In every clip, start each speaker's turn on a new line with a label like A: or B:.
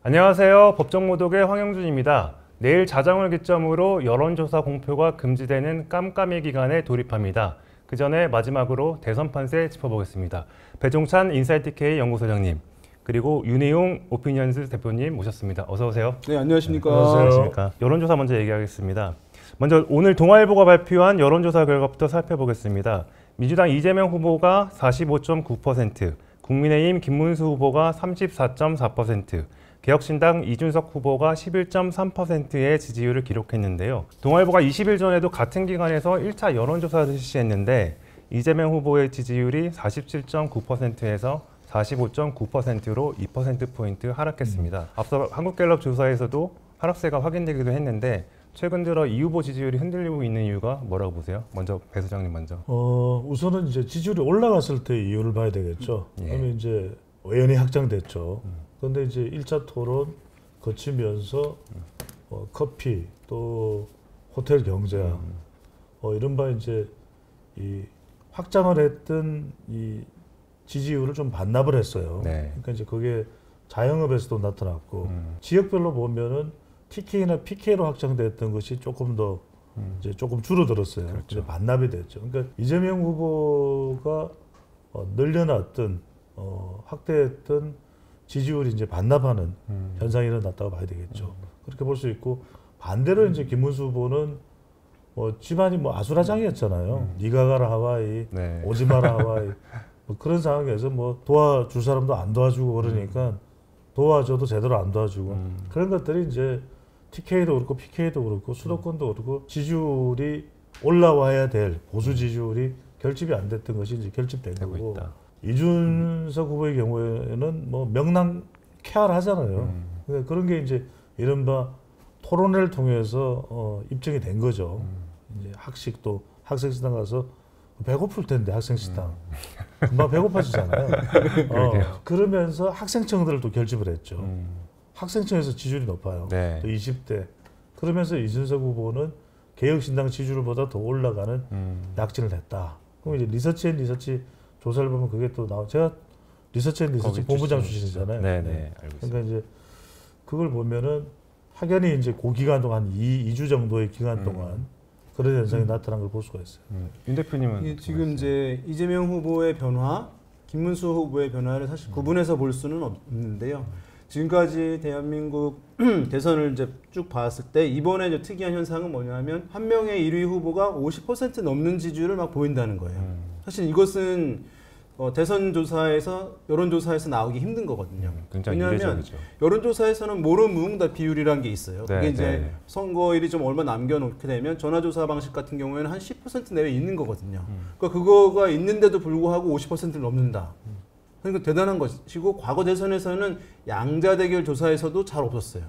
A: 안녕하세요. 법정모독의 황영준입니다. 내일 자정을 기점으로 여론조사 공표가 금지되는 깜깜이 기간에 돌입합니다. 그 전에 마지막으로 대선 판세 짚어보겠습니다. 배종찬 인사이트K 연구소장님, 그리고 윤희용 오피니언스 대표님 모셨습니다. 어서 오세요.
B: 네, 안녕하십니까.
A: 안녕하십니까. 여론조사 먼저 얘기하겠습니다. 먼저 오늘 동아일보가 발표한 여론조사 결과부터 살펴보겠습니다. 민주당 이재명 후보가 45.9%, 국민의힘 김문수 후보가 34.4%, 개혁신당 이준석 후보가 11.3%의 지지율을 기록했는데요. 동아일보가 20일 전에도 같은 기간에서 1차 여론조사를 실시했는데 이재명 후보의 지지율이 47.9%에서 45.9%로 2%포인트 하락했습니다. 앞서 한국갤럽 조사에서도 하락세가 확인되기도 했는데 최근 들어 이 후보 지지율이 흔들리고 있는 이유가 뭐라고 보세요? 먼저 배 소장님 먼저.
C: 우선은 이제 지지율이 올라갔을 때 이유를 봐야 되겠죠. 그러면 이제 의원이 확정됐죠. 그런데 이제 1차 토론 거치면서 커피 또 호텔 경제학 이른바 이제 이 확장을 했던 이 지지율을 좀 반납을 했어요.
A: 네.
C: 그러니까 이제 그게 자영업에서도 나타났고 지역별로 보면은 TK나 PK로 확장됐던 것이 조금 더 이제 조금 줄어들었어요.
A: 그렇죠.
C: 이제 반납이 됐죠. 그러니까 이재명 후보가 늘려놨던 확대했던 지지율이 이제 반납하는 현상이 일어났다고 봐야 되겠죠. 그렇게 볼 수 있고 반대로 이제 김문수 후보는 집안이 아수라장이었잖아요. 네가 가라 하와이,
A: 네.
C: 오지 마라 하와이. 그런 상황에서 도와줄 사람도 안 도와주고 그러니까 도와줘도 제대로 안 도와주고 그런 것들이 이제 TK도 그렇고 PK도 그렇고 수도권도 그렇고 지지율이 올라와야 될 보수 지지율이 결집이 안 됐던 것이 이제 결집된 거고
A: 있다.
C: 이준석 후보의 경우에는 명랑쾌활하잖아요. 그러니까 그런 게 이제 이른바 토론회를 통해서 입증이 된 거죠. 이제 학식도 학생식당 가서 배고플 텐데 학생식당 금방 배고파지잖아요. 그러면서 학생층들을 또 결집을 했죠. 학생층에서 지지율이 높아요.
A: 네.
C: 또 20대. 그러면서 이준석 후보는 개혁신당 지지율보다 더 올라가는 약진을 했다. 그럼 이제 리서치 조사를 보면 그게 또 제가 리서치 본부장 출신이잖아요.
A: 네네, 알고 있습니다.
C: 그러니까 이제 그걸 보면은 확연히 이제 그 기간 동안 2주 정도의 기간 동안 그런 현상이 나타난 걸 볼 수가 있어요.
A: 윤 대표님은
B: 지금 이제 이재명 후보의 변화, 김문수 후보의 변화를 사실 구분해서 볼 수는 없는데요. 지금까지 대한민국 대선을 이제 쭉 봤을 때 이번에 이제 특이한 현상은 뭐냐면 한 명의 1위 후보가 50% 넘는 지지율을 막 보인다는 거예요. 사실 이것은 대선 조사에서 여론조사에서 나오기 힘든 거거든요.
A: 굉장히
B: 왜냐하면
A: 이례적이죠.
B: 여론조사에서는 모르무응답 비율이라는 게 있어요.
A: 네,
B: 그게 이제
A: 네.
B: 선거일이 좀 얼마 남겨놓게 되면 전화조사 방식 같은 경우에는 한 10% 내외 있는 거거든요. 그러니까 그거가 있는데도 불구하고 50%를 넘는다. 그러니까 대단한 것이고 과거 대선에서는 양자 대결 조사에서도 잘 없었어요.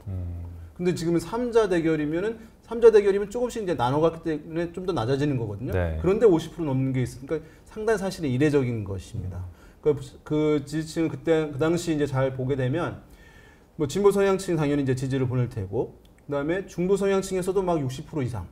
B: 근데 지금은 3자 대결이면 조금씩 이제 나눠갔기 때문에 좀 더 낮아지는 거거든요.
A: 네.
B: 그런데 50% 넘는 게 있으니까 상당히 사실은 이례적인 것입니다. 그 지지층을 그 당시 이제 잘 보게 되면 진보 성향층 당연히 이제 지지를 보낼 테고, 그다음에 중도 성향층에서도 막 60% 이상.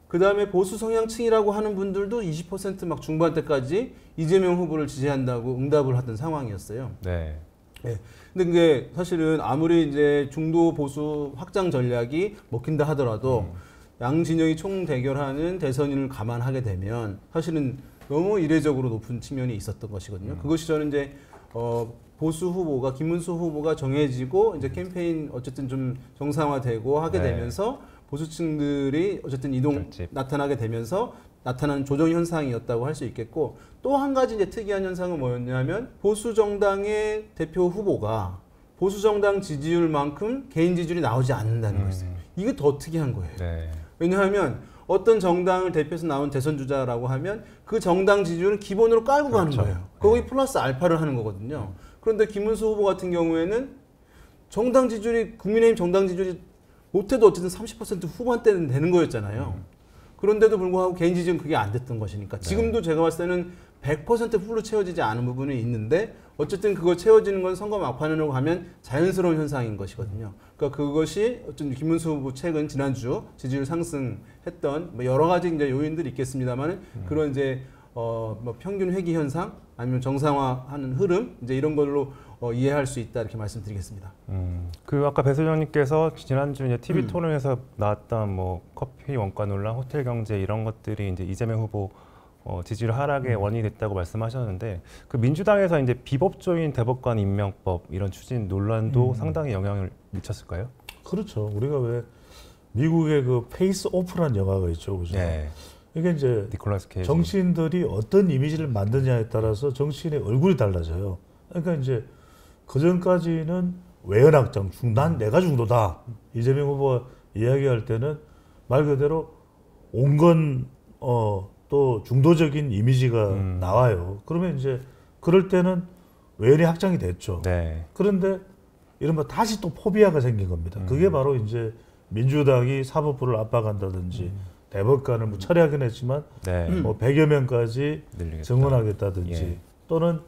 B: 그다음에 보수 성향층이라고 하는 분들도 20% 막 중반대까지 이재명 후보를 지지한다고 응답을 하던 상황이었어요.
A: 네.
B: 네. 근데 그게 사실은 아무리 이제 중도 보수 확장 전략이 먹힌다 하더라도 양 진영이 총 대결하는 대선인을 감안하게 되면 사실은 너무 이례적으로 높은 측면이 있었던 것이거든요. 그것이 저는 이제 보수 후보가 김문수 후보가 정해지고 이제 캠페인 어쨌든 좀 정상화되고 하게 되면서 보수층들이 어쨌든 나타나게 되면서 나타나는 조정 현상이었다고 할 수 있겠고, 또 한 가지 이제 특이한 현상은 뭐였냐면 보수 정당의 대표 후보가 보수 정당 지지율만큼 개인 지지율이 나오지 않는다는 거였어요. 이게 더 특이한 거예요.
A: 네.
B: 왜냐하면 어떤 정당을 대표해서 나온 대선 주자라고 하면 그 정당 지지율은 기본으로 깔고 가는 거예요. 거기 플러스 알파를 하는 거거든요. 그런데 김문수 후보 같은 경우에는 정당 지지율이 국민의힘 정당 지지율이 못해도 어쨌든 30% 후반대는 되는 거였잖아요. 그런데도 불구하고 개인 지지율은 그게 안 됐던 것이니까 지금도 제가 봤을 때는 100% 풀로 채워지지 않은 부분이 있는데 어쨌든 그거 채워지는 건 선거 막판으로 가면 자연스러운 현상인 것이거든요. 그러니까 그것이 어쨌든 김문수 후보 최근 지난주 지지율 상승했던 여러 가지 이제 요인들이 있겠습니다만 그런 이제 평균 회귀 현상 아니면 정상화하는 흐름 이제 이런 걸로 이해할 수 있다 이렇게 말씀드리겠습니다.
A: 그 아까 배 소장님께서 지난주 이제 TV 토론에서 나왔던 뭐 커피 원가 논란, 호텔 경제 이런 것들이 이제 이재명 후보 지지율 하락의 원인이 됐다고 말씀하셨는데 그 민주당에서 이제 비법조인 대법관 임명법 이런 추진 논란도 상당히 영향을 미쳤을까요?
C: 그렇죠. 우리가 왜 미국의 그 페이스 오프라는 영화가 있죠, 그죠?
A: 네.
C: 이게 이제
A: 니콜라스 케이지.
C: 정치인들이 어떤 이미지를 만드냐에 따라서 정치인의 얼굴이 달라져요. 그러니까 이제 그 전까지는 외연확장, 난 내가 중도다. 이재명 후보가 이야기할 때는 말 그대로 온건 또 중도적인 이미지가 나와요. 그러면 이제 그럴 때는 외연이 확장이 됐죠.
A: 네.
C: 그런데 이른바 다시 또 포비아가 생긴 겁니다. 그게 바로 이제 민주당이 사법부를 압박한다든지 대법관을 뭐 철회하긴 했지만
A: 네.
C: 뭐 100여 명까지
A: 늘리겠다.
C: 증언하겠다든지
A: 예.
C: 또는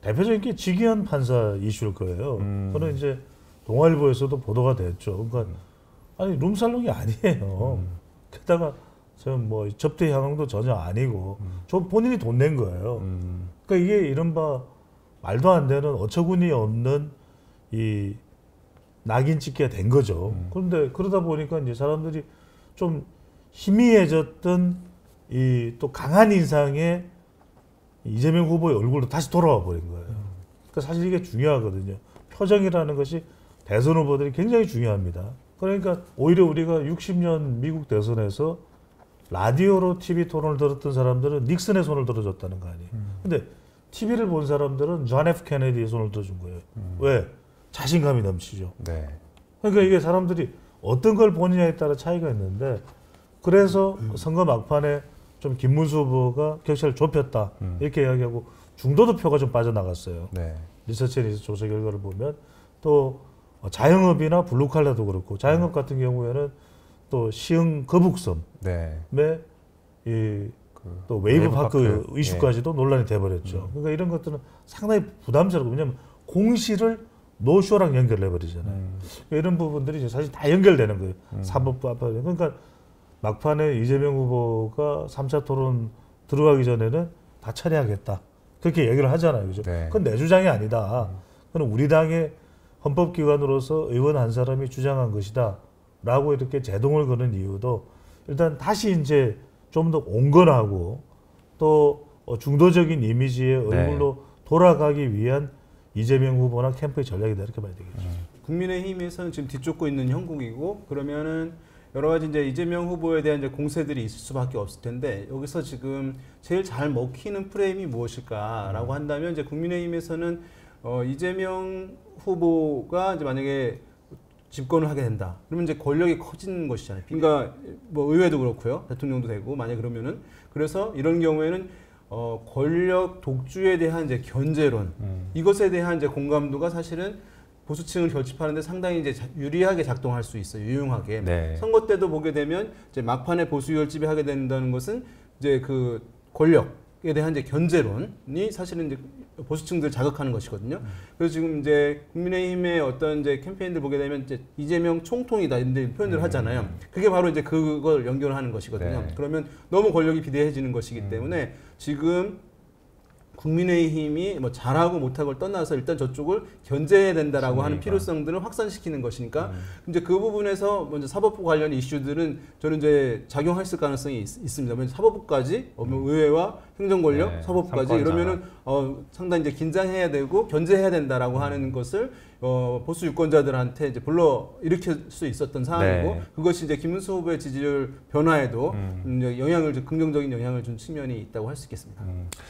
C: 대표적인 게 직위원 판사 이슈일 거예요. 그거는 이제 동아일보에서도 보도가 됐죠. 그러니까 아니 룸살롱이 아니에요. 게다가 지금 뭐 접대 향응도 전혀 아니고 저 본인이 돈 낸 거예요. 그러니까 이게 이른바 말도 안 되는 어처구니 없는 이 낙인 찍기가 된 거죠. 그런데 그러다 보니까 이제 사람들이 좀 희미해졌던 이 또 강한 인상의 이재명 후보의 얼굴로 다시 돌아와 버린 거예요. 그러니까 사실 이게 중요하거든요. 표정이라는 것이 대선 후보들이 굉장히 중요합니다. 그러니까 오히려 우리가 60년 미국 대선에서 라디오로 TV 토론을 들었던 사람들은 닉슨의 손을 들어줬다는 거 아니에요. 근데 TV를 본 사람들은 존 F 케네디의 손을 들어준 거예요. 왜? 자신감이 넘치죠.
A: 네.
C: 그러니까 이게 사람들이 어떤 걸 보느냐에 따라 차이가 있는데 그래서 선거 막판에 좀 김문수 후보가 격차를 좁혔다 이렇게 이야기하고 중도도 표가 좀 빠져나갔어요.
A: 네.
C: 리서치에서 조사 결과를 보면 또 자영업이나 블루칼라도 그렇고 자영업 같은 경우에는 또 시흥 거북섬에
A: 네.
C: 또 웨이브파크
A: 웨이브파크.
C: 이슈까지도 논란이 돼버렸죠. 그러니까 이런 것들은 상당히 부담스럽고 왜냐하면 공시를 노쇼랑 연결해 버리잖아요. 그러니까 이런 부분들이 이제 사실 다 연결되는 거예요. 사법부 앞에. 그러니까 막판에 이재명 후보가 3차 토론 들어가기 전에는 다 처리하겠다. 그렇게 얘기를 하잖아요. 그죠?
A: 네.
C: 그건 내 주장이 아니다. 그건 우리 당의 헌법기관으로서 의원 한 사람이 주장한 것이다. 라고 이렇게 제동을 거는 이유도 일단 다시 이제 좀 더 온건하고 또 중도적인 이미지의 얼굴로 돌아가기 위한 이재명 후보나 캠프의 전략이다 이렇게 봐야 되겠죠.
B: 국민의힘에서는 지금 뒤쫓고 있는 형국이고 그러면은 여러 가지 이제 이재명 후보에 대한 이제 공세들이 있을 수밖에 없을 텐데 여기서 지금 제일 잘 먹히는 프레임이 무엇일까라고 한다면 이제 국민의힘에서는 이재명 후보가 이제 만약에 집권을 하게 된다. 그러면 이제 권력이 커지는 것이잖아요. 그러니까 뭐 의회도 그렇고요, 대통령도 되고 만약 그러면은 그래서 이런 경우에는 권력 독주에 대한 이제 견제론 이것에 대한 이제 공감도가 사실은 보수층을 결집하는데 상당히 이제 유리하게 작동할 수 있어요. 유용하게.
A: 네.
B: 선거 때도 보게 되면 이제 막판에 보수 결집이 하게 된다는 것은 이제 그 권력에 대한 이제 견제론이 사실은 이제 보수층들 자극하는 것이거든요. 그래서 지금 이제 국민의힘의 어떤 이제 캠페인들 보게 되면 이제 이재명 총통이다 이런 표현을 하잖아요. 그게 바로 이제 그걸 연결하는 것이거든요.
A: 네.
B: 그러면 너무 권력이 비대해지는 것이기 때문에 지금 국민의힘이 뭐 잘하고 못하고를 떠나서 일단 저쪽을 견제해야 된다라고 하는 필요성들을 확산시키는 것이니까 이제 그 부분에서 먼저 사법부 관련 이슈들은 저는 이제 작용할 가능성이 있습니다. 왜냐면 사법부까지 의회와 행정권력,
A: 네,
B: 사법부까지
A: 삼권자가.
B: 이러면은 상당히 이제 긴장해야 되고 견제해야 된다라고 하는 것을 보수 유권자들한테 이제 불러 일으킬 수 있었던 상황이고
A: 네.
B: 그것이 이제 김문수 후보의 지지율 변화에도 이제 긍정적인 영향을 준 측면이 있다고 할 수 있겠습니다.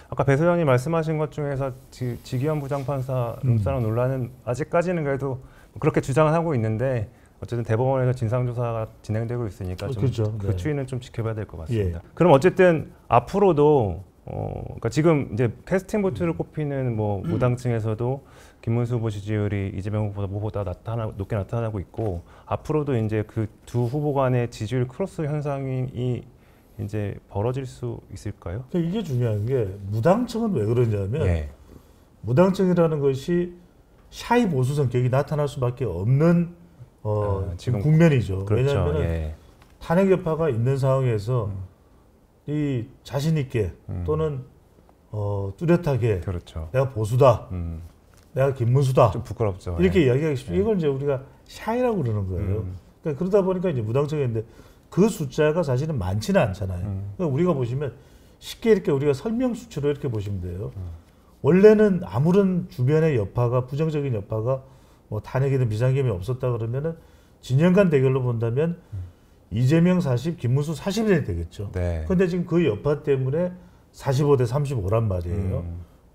A: 아까 배 소장님 말씀하신 것 중에서 지기현 부장판사 룸사롱 논란은 아직까지는 그래도 그렇게 주장을 하고 있는데 어쨌든 대법원에서 진상조사가 진행되고 있으니까 좀
C: 그렇죠.
A: 그
C: 네.
A: 추이는 좀 지켜봐야 될 것 같습니다.
C: 예.
A: 그럼 어쨌든 앞으로도 그러니까 지금 이제 캐스팅 보트를 꼽히는 뭐 무당층에서도 김문수 후보 지지율이 이재명 후보보다 높게 나타나고 있고 앞으로도 이제 그 두 후보 간의 지지율 크로스 현상이 이제 벌어질 수 있을까요?
C: 그러니까 이게 중요한 게 무당층은 왜 그러냐면
A: 예.
C: 무당층이라는 것이 샤이 보수 성격이 나타날 수밖에 없는 지금 국면이죠.
A: 그렇죠.
C: 왜냐하면
A: 예.
C: 탄핵 여파가 있는 상황에서 이 자신 있게 또는 뚜렷하게
A: 그렇죠.
C: 내가 보수다 내가 김문수다.
A: 좀 부끄럽죠.
C: 이렇게
A: 예.
C: 이야기하기 쉽죠. 이걸 이제 우리가 샤이라고 그러는 거예요. 그러니까 그러다 보니까 이제 무당청인데 그 숫자가 사실은 많지는 않잖아요. 그러니까 우리가 보시면 쉽게 이렇게 우리가 설명 수치로 이렇게 보시면 돼요. 원래는 아무런 주변의 여파가 부정적인 여파가 뭐 탄핵이든 비상경이 없었다 그러면은 진영 간 대결로 본다면 이재명 40, 김문수 40이 되겠죠.
A: 네.
C: 근데 지금 그 여파 때문에 45대 35란 말이에요.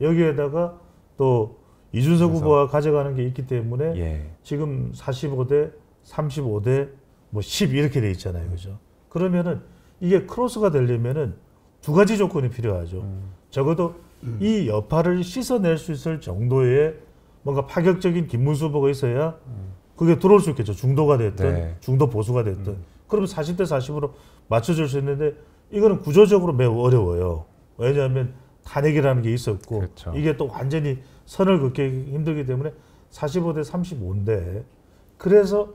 C: 여기에다가 또 이준석 후보가 가져가는 게 있기 때문에
A: 예.
C: 지금 45대 35대 뭐 10 이렇게 돼 있잖아요. 그죠? 그러면은 이게 크로스가 되려면은 두 가지 조건이 필요하죠. 적어도 이 여파를 씻어낼 수 있을 정도의 뭔가 파격적인 김문수 후보가 있어야 그게 들어올 수 있겠죠. 중도가 됐든
A: 네.
C: 중도 보수가 됐든. 그러면 40대 40으로 맞춰줄 수 있는데 이거는 구조적으로 매우 어려워요. 왜냐하면 탄핵이라는 게 있었고
A: 그렇죠.
C: 이게 또 완전히 선을 긋기 힘들기 때문에 45대 35인데 그래서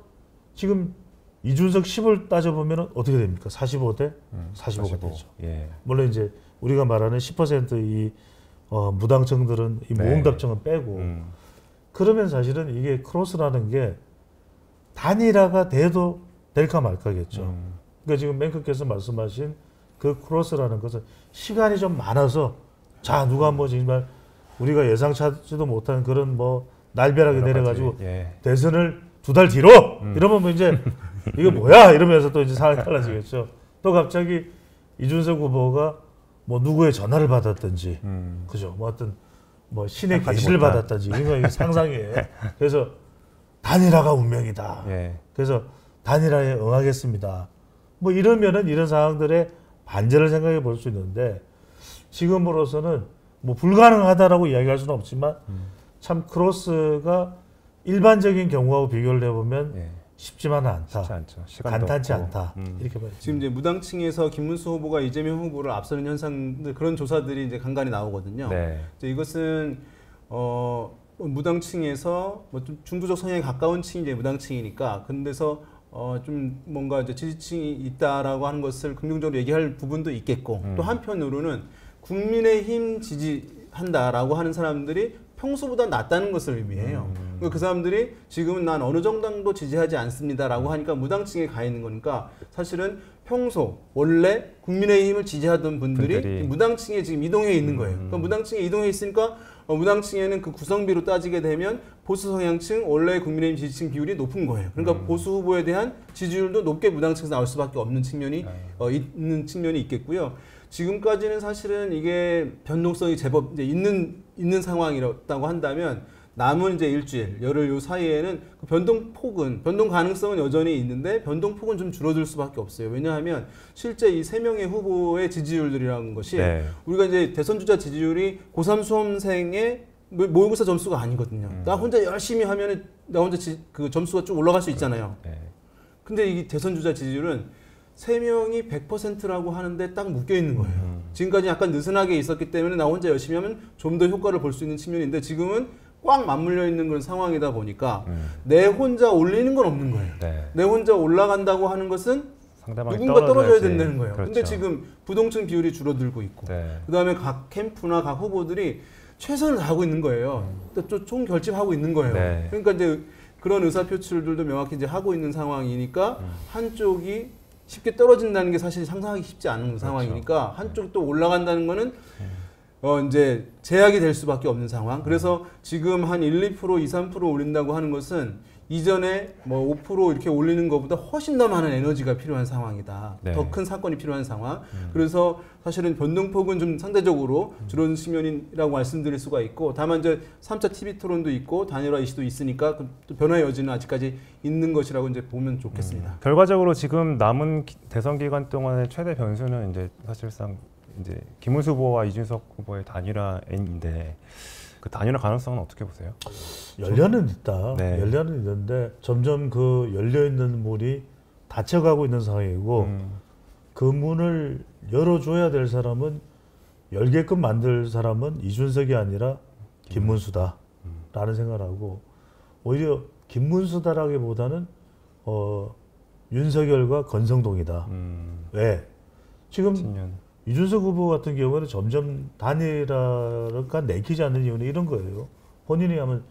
C: 지금 이준석 10을 따져보면 어떻게 됩니까? 45대 45가 되죠.
A: 예.
C: 물론 이제 우리가 말하는 10%이 무당청들은 이
A: 네.
C: 모험답청은 빼고 그러면 사실은 이게 크로스라는 게 단일화가 돼도 될까 말까겠죠. 그러니까 지금 맹크께서 말씀하신 그 크로스라는 것은 시간이 좀 많아서 자 누가 뭐 정말 우리가 예상치도 못한 그런 뭐 날벼락이
A: 여러
C: 내려가지고
A: 가지, 예.
C: 대선을 2달 뒤로 이러면 뭐 이제 이거 뭐야 이러면서 또 이제 상황이 달라지겠죠. 또 갑자기 이준석 후보가 뭐 누구의 전화를 받았든지 그죠? 뭐 어떤 뭐 신의
A: 생각하지
C: 계시를
A: 못한.
C: 받았든지 이거 이게 상상이에요. 그래서 단일화가 운명이다.
A: 예.
C: 그래서 단일화에 응하겠습니다. 뭐 이러면은 이런 상황들의 반전을 생각해 볼 수 있는데 지금으로서는 뭐 불가능하다라고 이야기할 수는 없지만 참 크로스가 일반적인 경우하고 비교를 해보면
A: 예.
C: 쉽지만은 않다.
A: 쉽지 않죠. 시간도
C: 간단치
A: 없고.
C: 않다. 이렇게 봐야죠.
B: 지금 이제 무당층에서 김문수 후보가 이재명 후보를 앞서는 현상들 그런 조사들이 이제 간간히 나오거든요.
A: 네.
B: 이제 이것은 무당층에서 뭐 좀 중도적 성향에 가까운 층이 이제 무당층이니까 근데서 좀 뭔가 이제 지지층이 있다라고 하는 것을 긍정적으로 얘기할 부분도 있겠고 또 한편으로는 국민의힘 지지한다라고 하는 사람들이 평소보다 낫다는 것을 의미해요. 그러니까 그 사람들이 지금은 난 어느 정당도 지지하지 않습니다라고 하니까 무당층에 가 있는 거니까 사실은 평소 원래 국민의힘을 지지하던 분들이 무당층에 지금 이동해 있는 거예요. 그러니까 무당층에 이동해 있으니까 무당층에는 그 구성비로 따지게 되면 보수 성향층 원래 국민의힘 지지층 비율이 높은 거예요. 그러니까 보수 후보에 대한 지지율도 높게 무당층에서 나올 수밖에 없는 측면이 있는 측면이 있겠고요. 지금까지는 사실은 이게 변동성이 제법 이제 있는 상황이었다고 한다면 남은 이제 일주일, 열흘 요 사이에는 그 변동 가능성은 여전히 있는데 변동 폭은 좀 줄어들 수밖에 없어요. 왜냐하면 실제 이 세 명의 후보의 지지율들이라는 것이
A: 네.
B: 우리가 이제 대선 주자 지지율이 고3 수험생의 모의고사 점수가 아니거든요. 나 혼자 열심히 하면은 나 혼자 그 점수가 쭉 올라갈 수 있잖아요.
A: 네.
B: 근데 이 대선 주자 지지율은 세 명이 100%라고 하는데 딱 묶여 있는 거예요. 지금까지 약간 느슨하게 있었기 때문에 나 혼자 열심히 하면 좀 더 효과를 볼 수 있는 측면인데 지금은 꽉 맞물려 있는 그런 상황이다 보니까 내 혼자 올리는 건 없는 거예요.
A: 네.
B: 내 혼자 올라간다고 하는 것은
A: 상대방이
B: 누군가 떨어져야
A: 떨어져야지.
B: 된다는 거예요.
A: 그렇죠.
B: 근데 지금 부동층 비율이 줄어들고 있고
A: 네.
B: 그다음에 각 캠프나 각 후보들이 최선을 다하고 있는 거예요. 또 총 결집하고 있는 거예요.
A: 네.
B: 그러니까 이제 그런 의사 표출들도 명확히 이제 하고 있는 상황이니까 한쪽이 쉽게 떨어진다는 게 사실 상상하기 쉽지 않은 상황이니까 한쪽이 또 올라간다는 거는 이제 제약이 될 수밖에 없는 상황. 그래서 지금 한 1, 2%, 2, 3% 올린다고 하는 것은 이전에 뭐 5% 이렇게 올리는 것보다 훨씬 더 많은 에너지가 필요한 상황이다.
A: 네.
B: 더 큰 사건이 필요한 상황. 그래서 사실은 변동폭은 좀 상대적으로 줄어든 측면이라고 말씀드릴 수가 있고 다만 이제 3차 TV 토론도 있고 단일화 이슈도 있으니까 또 변화의 여지는 아직까지 있는 것이라고 이제 보면 좋겠습니다.
A: 결과적으로 지금 남은 대선 기간 동안의 최대 변수는 이제 사실상 이제 김문수 후보와 이준석 후보의 단일화인데 그 단일화 가능성은 어떻게 보세요?
C: 열려는 있다.
A: 네.
C: 열려는 있는데 점점 그 열려 있는 문이 닫혀가고 있는 상황이고 그 문을 열어줘야 될 사람은 열게끔 만들 사람은 이준석이 아니라 김문수다라는 생각을 하고 오히려 김문수다라기보다는 윤석열과 권성동이다. 왜? 지금
A: 신년.
C: 이준석 후보 같은 경우는 점점 단일화가 내키지 않는 이유는 이런 거예요. 본인이 하면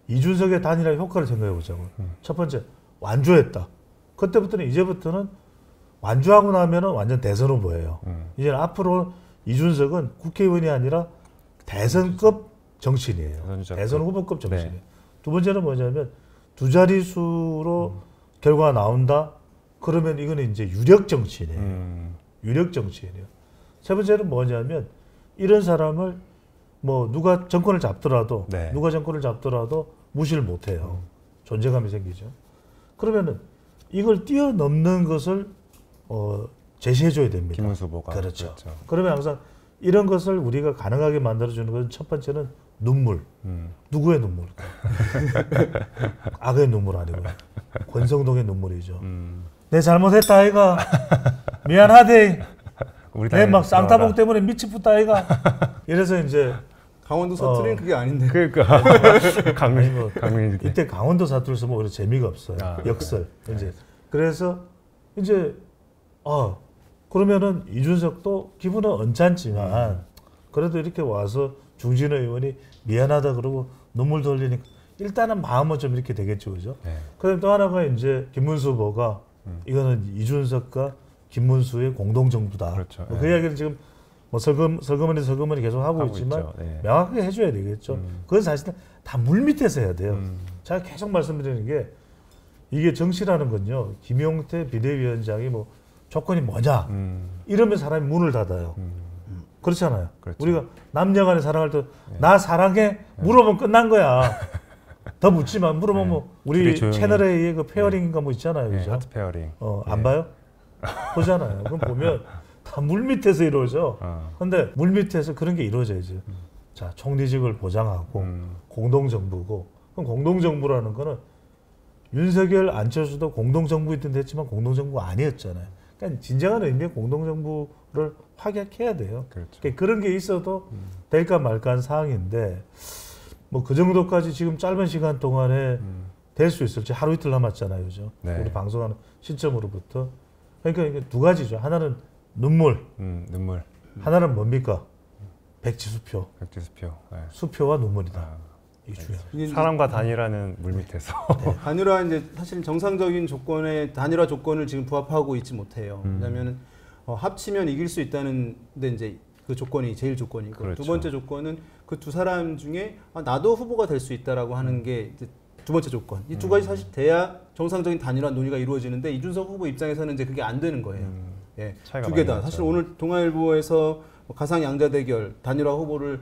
C: 이준석의 단일화 효과를 생각해 보자고. 첫 번째 완주했다. 그때부터는 이제부터는 완주하고 나면은 완전 대선 후보예요. 이제는 앞으로 이준석은 국회의원이 아니라 대선급 정치인이에요. 대선 후보급 정치인.
A: 네.
C: 두 번째는 뭐냐면 두 자릿수로 결과가 나온다. 그러면 이거는 이제 유력 정치인이에요. 유력 정치인이에요. 세 번째는 뭐냐면 이런 사람을 뭐 누가 정권을 잡더라도
A: 네.
C: 누가 정권을 잡더라도 무시를 못해요. 존재감이 생기죠. 그러면은 이걸 뛰어넘는 것을 제시해줘야 됩니다.
A: 김문수 후보가.
C: 그렇죠. 그러면 항상 이런 것을 우리가 가능하게 만들어주는 것은 첫 번째는 눈물. 누구의 눈물일까? 악의 눈물 아니고 권성동의 눈물이죠. 내 잘못했다 아이가. 미안하대. 내 막 쌍타봉 때문에 미치겠다 아이가. 이래서 이제
B: 강원도 사투리는 그게 아닌데.
A: 그러니까 강민
C: 뭐 이때 강원도 사투리 쓰면 오히려 재미가 없어요. 역설. 이제 그래서 이제 그러면은 이준석도 기분은 언짢지만 그래도 이렇게 와서 중진호 의원이 미안하다 그러고 눈물 돌리니까 일단은 마음은 좀 이렇게 되겠죠, 그죠?
A: 네.
C: 그다음 또 하나가 이제 김문수 후보가 이거는 이준석과 김문수의 공동 정부다.
A: 그렇죠.
C: 그 이야기를 지금 뭐 설거머니 계속 하고 있지만
A: 네.
C: 명확하게 해줘야 되겠죠. 그건 사실은 다 물밑에서 해야 돼요. 제가 계속 말씀드리는 게 이게 정치라는 건요. 김용태 비대위원장이 뭐 조건이 뭐냐 이러면 사람이 문을 닫아요. 그렇잖아요.
A: 그렇죠.
C: 우리가 남녀간에 사랑할 때 나 사랑해 물어보면 끝난 거야. 더 묻지 마. 물어보면 뭐 우리 채널 A의 그 페어링인가 뭐 있잖아요. 그죠?
A: 하트 페어링.
C: 안 봐요? 보잖아요. 그럼 보면 다 물밑에서 이루어져. 근데 물밑에서 그런 게 이루어져야죠. 자, 총리직을 보장하고 공동정부고. 그럼 공동정부라는 거는 윤석열, 안철수도 공동정부이든 됐지만 공동정부가 아니었잖아요. 그러니까 진정한 의미의 공동정부를 확약해야 돼요.
A: 그렇죠.
C: 그러니까 그런 게 있어도 될까 말까 한 사항인데 뭐 그 정도까지 지금 짧은 시간 동안에 될 수 있을지 하루 이틀 남았잖아요. 그죠?
A: 네.
C: 우리 방송하는 시점으로부터. 그러니까 이게 두 가지죠. 하나는 눈물,
A: 눈물.
C: 하나는 뭡니까? 백지수표.
A: 백지수표. 네.
C: 수표와 눈물이다. 이게 중요해요.
B: 이게
A: 사람과 단일화는 물밑에서.
B: 단일화 이제 사실 정상적인 조건에 단일화 조건을 지금 부합하고 있지 못해요. 왜냐하면 합치면 이길 수 있다는 데 이제 그 조건이 제일 조건이고
A: 그렇죠.
B: 두 번째 조건은 그 두 사람 중에 나도 후보가 될 수 있다라고 하는 게 이제 두 번째 조건. 이 두 가지 사실 돼야 정상적인 단일화 논의가 이루어지는데 이준석 후보 입장에서는 이제 그게 안 되는 거예요. 예, 두 개 다. 사실 오늘 동아일보에서 가상 양자 대결 단일화 후보를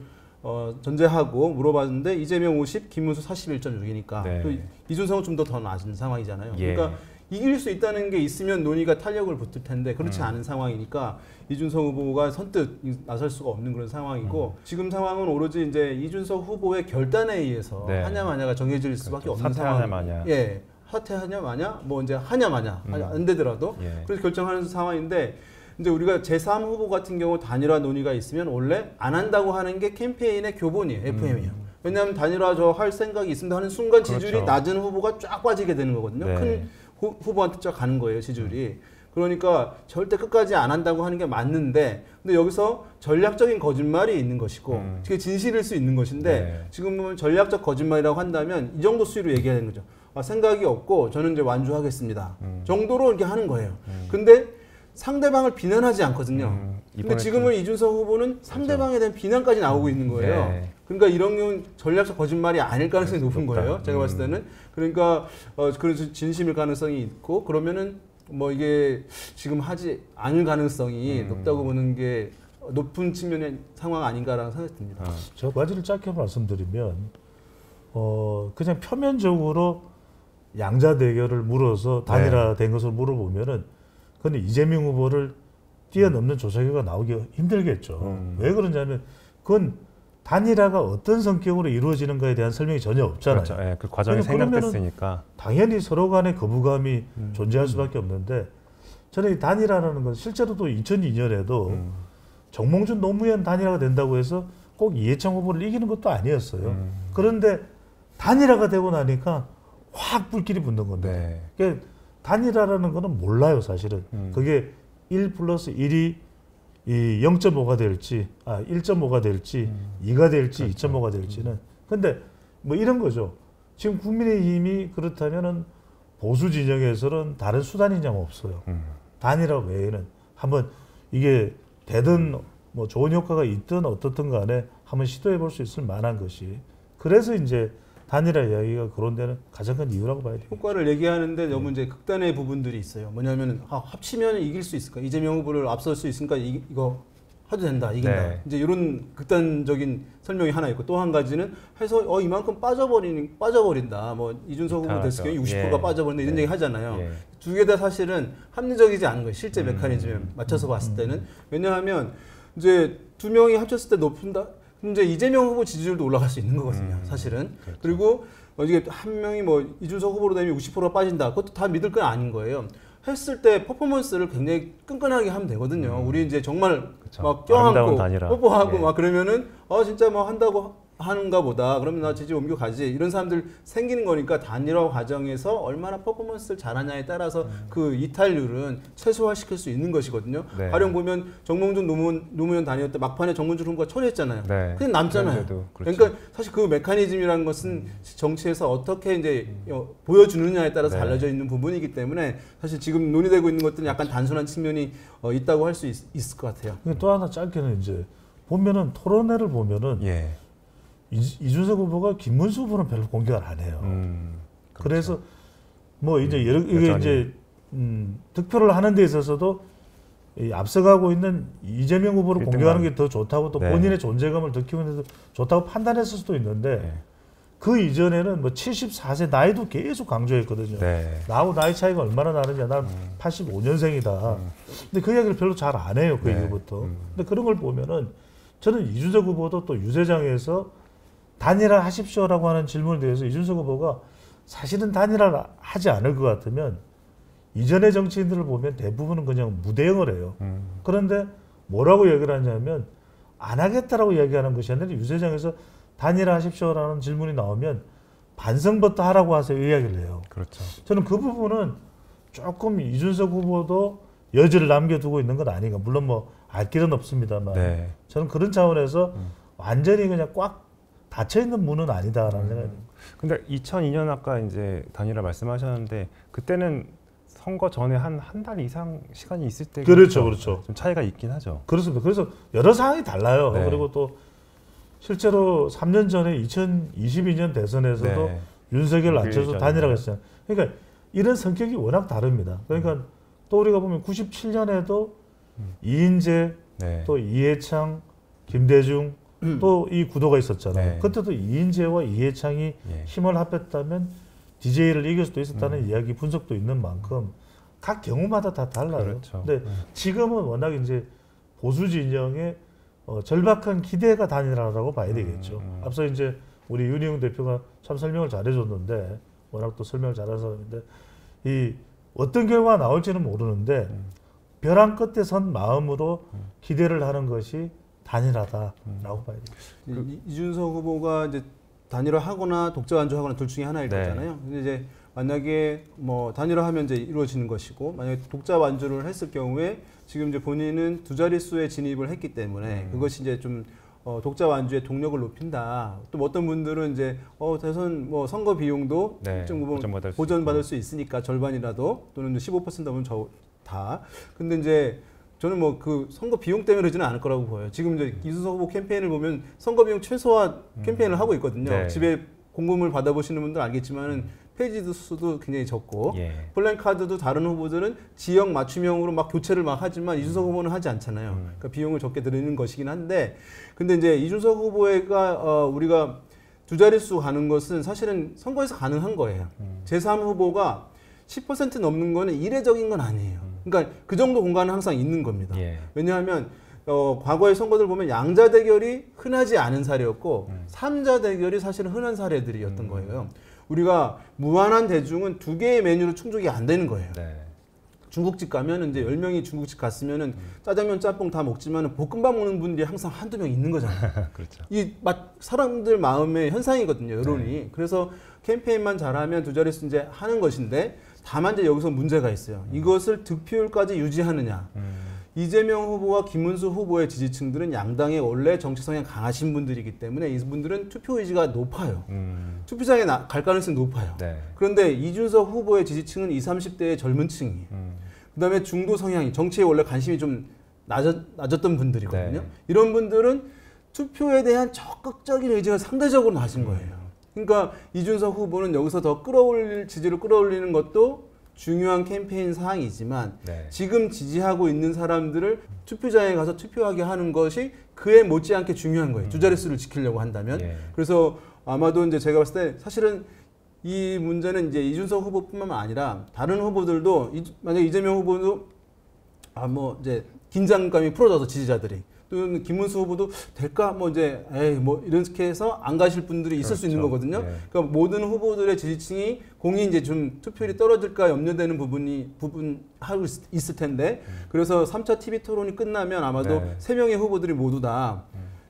B: 전제하고 물어봤는데 이재명 50, 김문수 41.6이니까
A: 네.
B: 이준석은 좀 더 낮은 상황이잖아요.
A: 예.
B: 그러니까 이길 수 있다는 게 있으면 논의가 탄력을 붙을 텐데 그렇지 않은 상황이니까 이준석 후보가 선뜻 나설 수가 없는 그런 상황이고 지금 상황은 오로지 이제 이준석 후보의 결단에 의해서
A: 네.
B: 하냐 마냐가 정해질 수밖에 없는 상황.
A: 사퇴하냐 마냐.
B: 예, 사퇴하냐 마냐, 뭐 이제 하냐 마냐 안 되더라도
A: 예.
B: 그래서 결정하는 상황인데. 이제 우리가 제3 후보 같은 경우 단일화 논의가 있으면 원래 안 한다고 하는 게 캠페인의 교본이에요. FM이에요. 왜냐하면 단일화 저 할 생각이 있습니다 하는 순간 지지율이
A: 그렇죠.
B: 낮은 후보가 쫙 빠지게 되는 거거든요.
A: 네.
B: 큰 후보한테 쫙 가는 거예요. 지지율이. 그러니까 절대 끝까지 안 한다고 하는 게 맞는데 근데 여기서 전략적인 거짓말이 있는 것이고 그게 진실일 수 있는 것인데
A: 네.
B: 지금은 전략적 거짓말이라고 한다면 이 정도 수위로 얘기해야 되는 거죠. 생각이 없고 저는 이제 완주하겠습니다. 정도로 이렇게 하는 거예요. 근데 상대방을 비난하지 않거든요. 근데 지금은 이준석 후보는 상대방에 대한 비난까지 나오고 있는 거예요.
A: 네.
B: 그러니까 이런 경우는 전략적 거짓말이 아닐 가능성이 높은 거예요. 제가 봤을 때는. 그러니까 그래서 진심일 가능성이 있고 그러면은 뭐 이게 지금 하지 않을 가능성이 높다고 보는 게 높은 측면의 상황 아닌가라는 생각이 듭니다.
C: 저 가지를 짧게 말씀드리면 그냥 표면적으로 양자 대결을 물어서 단일화된 것을 물어보면은 근데 이재명 후보를 뛰어넘는 조사 결과가 나오기 힘들겠죠. 왜 그러냐면 그건 단일화가 어떤 성격으로 이루어지는가에 대한 설명이 전혀 없잖아요.
A: 그렇죠. 예, 그 과정이 생략됐으니까.
C: 당연히 서로 간의 거부감이 존재할 수밖에 없는데 저는 이 단일화라는 건 실제로도 2002년에도 정몽준 노무현 단일화가 된다고 해서 꼭 이해창 후보를 이기는 것도 아니었어요. 그런데 단일화가 되고 나니까 확 불길이 붙는 건데
A: 네.
C: 그러니까 단일화라는 거는 몰라요, 사실은. 그게 1 플러스 1이 이 0.5가 될지, 1.5가 될지, 2가 될지,
A: 그렇죠.
C: 2.5가 될지는. 근데 뭐 이런 거죠. 지금 국민의힘이 그렇다면은 보수 진영에서는 다른 수단이 그냥 없어요. 단일화 외에는 한번 이게 되든 뭐 좋은 효과가 있든 어떻든 간에 한번 시도해 볼 수 있을 만한 것이 그래서 이제 단일화 이야기가 그런 데는 가장 큰 이유라고 봐야 돼요.
B: 효과를 얘기하는데 너무 이제 극단의 부분들이 있어요. 뭐냐면은 합치면 이길 수 있을까? 이재명 후보를 앞설 수 있으니까 이거 해도 된다, 이긴다.
A: 네.
B: 이제 이런 극단적인 설명이 하나 있고 또 한 가지는 해서 이만큼 빠져버린다. 뭐 이준석 후보 됐을 경우 60%가
A: 예.
B: 빠져버린다 이런
A: 예.
B: 얘기 하잖아요.
A: 예.
B: 두 개 다 사실은 합리적이지 않은 거예요. 실제 메커니즘에 맞춰서 봤을 때는. 왜냐하면 이제 두 명이 합쳤을 때 높은다. 이제 이재명 후보 지지율도 올라갈 수 있는 거거든요. 사실은.
A: 그렇죠.
B: 그리고 이게 한 명이 뭐 이준석 후보로 되면 60%가 빠진다. 그것도 다 믿을 건 아닌 거예요. 했을 때 퍼포먼스를 굉장히 끈끈하게 하면 되거든요. 우리 이제 정말
A: 그쵸.
B: 막
A: 아름다운
B: 껴안고
A: 단일화.
B: 뽀뽀하고
A: 예.
B: 막 그러면은 진짜 뭐 한다고 하는가 보다. 그러면 나 지지 옮겨가지. 이런 사람들 생기는 거니까 단일화 과정에서 얼마나 퍼포먼스를 잘하냐에 따라서 그 이탈률은 최소화시킬 수 있는 것이거든요.
A: 네.
B: 가령 보면 정몽준 노무현 단일화 때 막판에 정몽준 후보가 처리했잖아요.
A: 네.
B: 그냥 남잖아요.
A: 그런데도 그렇죠.
B: 그러니까 사실 그 메커니즘이라는 것은 정치에서 어떻게 이제 보여주느냐에 따라서
A: 네.
B: 달라져 있는 부분이기 때문에 사실 지금 논의되고 있는 것들은 약간 단순한 측면이 있다고 할 수 있을 것 같아요.
C: 또 하나 짧게는 이제 보면은 토론회를 보면은
A: 예.
C: 이준석 후보가 김문수 후보는 별로 공격을 안 해요.
A: 그렇죠.
C: 그래서 뭐 이제 이게
A: 여전히.
C: 이제 득표를 하는 데 있어서도 이 앞서가고 있는 이재명 후보를
A: 일등만.
C: 공격하는 게 더 좋다고 또
A: 네.
C: 본인의 존재감을 더 키우는 데도 좋다고 판단했을 수도 있는데
A: 네.
C: 그 이전에는 뭐 74세 나이도 계속 강조했거든요.
A: 네.
C: 나하고 나이 차이가 얼마나 나느냐. 나는 85년생이다. 근데 그 이야기를 별로 잘 안 해요. 그
A: 네.
C: 이후부터. 근데 그런 걸 보면은 저는 이준석 후보도 또 유세장에서 단일화 하십시오라고 하는 질문에 대해서 이준석 후보가 사실은 단일화를 하지 않을 것 같으면 이전의 정치인들을 보면 대부분은 그냥 무대응을 해요. 그런데 뭐라고 얘기를 하냐면 안 하겠다라고 이야기하는 것이 아니라 유세장에서 단일화 하십시오라는 질문이 나오면 반성부터 하라고 하세요 이야기를 해요.
A: 그렇죠.
C: 저는 그 부분은 조금 이준석 후보도 여지를 남겨두고 있는 건 아닌가. 물론 뭐 알 길은 없습니다만
A: 네.
C: 저는 그런 차원에서 완전히 그냥 꽉 닫혀 있는 문은 아니다라는 생각이 듭니다.
A: 근데 2002년 아까 이제 단일화 말씀하셨는데 그때는 선거 전에 한 달 이상 시간이 있을 때
C: 그렇죠, 그렇죠.
A: 좀 차이가 있긴 하죠.
C: 그렇습니다. 그래서 여러 상황이 달라요.
A: 네.
C: 그리고 또 실제로 3년 전에 2022년 대선에서도
A: 네.
C: 윤석열 안철수
A: 일전에.
C: 단일화가 했어요. 그러니까 이런 성격이 워낙 다릅니다. 그러니까 또 우리가 보면 97년에도 이인재,
A: 네.
C: 또 이해창, 김대중 또 이 구도가 있었잖아요.
A: 네.
C: 그때도 이인재와 이해창이
A: 예.
C: 힘을 합했다면 DJ를 이길 수도 있었다는 이야기 분석도 있는 만큼 각 경우마다 다 달라요.
A: 그렇죠.
C: 근데 지금은 워낙 이제 보수 진영의 절박한 기대가 단일화라고 봐야 되겠죠. 앞서 이제 우리 윤희용 대표가 참 설명을 잘해줬는데 워낙 또 설명을 잘하는 사람인데 이 어떤 결과가 나올지는 모르는데 벼랑 끝에 선 마음으로 기대를 하는 것이 단일화다라고 봐야 돼요.
B: 이준석 후보가 이제 단일화하거나 독자 완주하거나 둘 중에 하나일
A: 네.
B: 거잖아요. 근데 이제 만약에 뭐 단일화하면 이제 이루어지는 것이고 만약에 독자 완주를 했을 경우에 지금 이제 본인은 두 자릿수에 진입을 했기 때문에 그것이 이제 좀 독자 완주의 동력을 높인다. 또 어떤 분들은 이제 대선 뭐 선거 비용도
A: 네,
B: 좀
A: 보전받을
B: 수 있으니까 절반이라도 또는 15% 넘으면 다. 근데 이제 저는 뭐 그 선거 비용 때문에 그러지는 않을 거라고 보여요. 지금 이제 이준석 후보 캠페인을 보면 선거 비용 최소화 캠페인을 하고 있거든요.
A: 네.
B: 집에 공금을 받아보시는 분들 알겠지만은 페이지 수도 굉장히 적고
A: 예.
B: 플랜카드도 다른 후보들은 지역 맞춤형으로 막 교체를 막 하지만 이준석 후보는 하지 않잖아요. 그러니까 비용을 적게 들이는 것이긴 한데 근데 이제 이준석 후보가 우리가 두 자릿수 가는 것은 사실은 선거에서 가능한 거예요. 제3 후보가 10% 넘는 거는 이례적인 건 아니에요. 그러니까 그 정도 공간은 항상 있는 겁니다.
A: 예.
B: 왜냐하면 과거의 선거들 보면 양자 대결이 흔하지 않은 사례였고 삼자 대결이 사실은 흔한 사례들이었던 거예요. 우리가 무한한 대중은 두 개의 메뉴로 충족이 안 되는 거예요.
A: 네.
B: 중국집 가면 이제 10명이 중국집 갔으면은 짜장면 짬뽕 다 먹지만 볶음밥 먹는 분들이 항상 한두 명 있는 거잖아요.
A: 그렇죠.
B: 사람들 마음의 현상이거든요, 여론이. 그래서 캠페인만 잘하면 두 자릿수 이제 하는 것인데 다만 이제 여기서 문제가 있어요. 이것을 득표율까지 유지하느냐. 이재명 후보와 김문수 후보의 지지층들은 양당의 원래 정치 성향 강하신 분들이기 때문에 이분들은 투표 의지가 높아요. 투표장에 갈 가능성이 높아요.
A: 네.
B: 그런데 이준석 후보의 지지층은 20, 30대의 젊은 층이에요. 그다음에 중도 성향이 정치에 원래 관심이 좀 낮았던 분들이거든요.
A: 네.
B: 이런 분들은 투표에 대한 적극적인 의지가 상대적으로 낮은 거예요. 그러니까 이준석 후보는 여기서 더 지지를 끌어올리는 것도 중요한 캠페인 사항이지만
A: 네.
B: 지금 지지하고 있는 사람들을 투표장에 가서 투표하게 하는 것이 그에 못지않게 중요한 거예요. 두 자릿수를 지키려고 한다면.
A: 예.
B: 그래서 아마도 이제 제가 봤을 때 사실은 이 문제는 이제 이준석 후보뿐만 아니라 다른 후보들도 만약 이재명 후보도 뭐 이제 긴장감이 풀어져서 지지자들이 또 김문수 후보도 될까 뭐 이제 에이 뭐 이렇게 해서 안 가실 분들이 있을 수 있는 거거든요.
A: 네.
B: 그러니까 모든 후보들의 지지층이 공이 이제 좀 투표율이 떨어질까 염려되는 부분 하고 있을 텐데 그래서 3차 TV 토론이 끝나면 아마도
A: 네.
B: 3명의 후보들이 모두 다